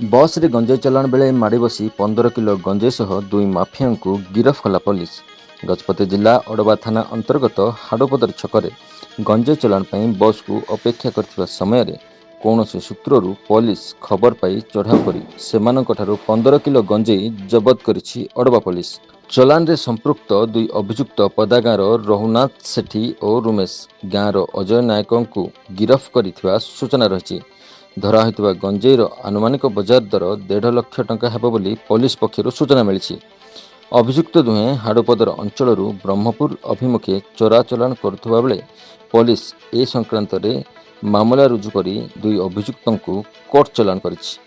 बस रे गंजेई चलाण बेले माड़ी बसी 15 किलो गंजेई सह दुई माफिया को गिरफ कला पुलिस। गजपति जिला ओडवा थाना अंतर्गत हाड़ोपदर छकरे गंजेई चलाण पर बस को अपेक्षा करथिबा समय रे कौनसी सूत्ररू पुलिस खबर पाई चढ़ाऊ करी सेमानंकठारू 15 किलो गंजेई जबत करिछि ओडवा पुलिस। चलाण रे संपृक्त दुई अभियुक्त पदागार रघुनाथ सेठी और रुमेश गाँव अजय नायक को गिरफ करिथिबा सूचना रही। धरा होइतिबा गंजेईर आनुमानिक बजार दर 1.5 लाख टंका हेब बोली पुलिस पक्षरु सूचना मिली। अभियुक्त दुहें हाड़ोपदर अंचल ब्रह्मपुर अभिमुखे चोराचलाण करुवा बेले पुलिस ए संक्रांत मामला रुजु कर दुई अभियुक्त को कोर्ट चलाण करिछि।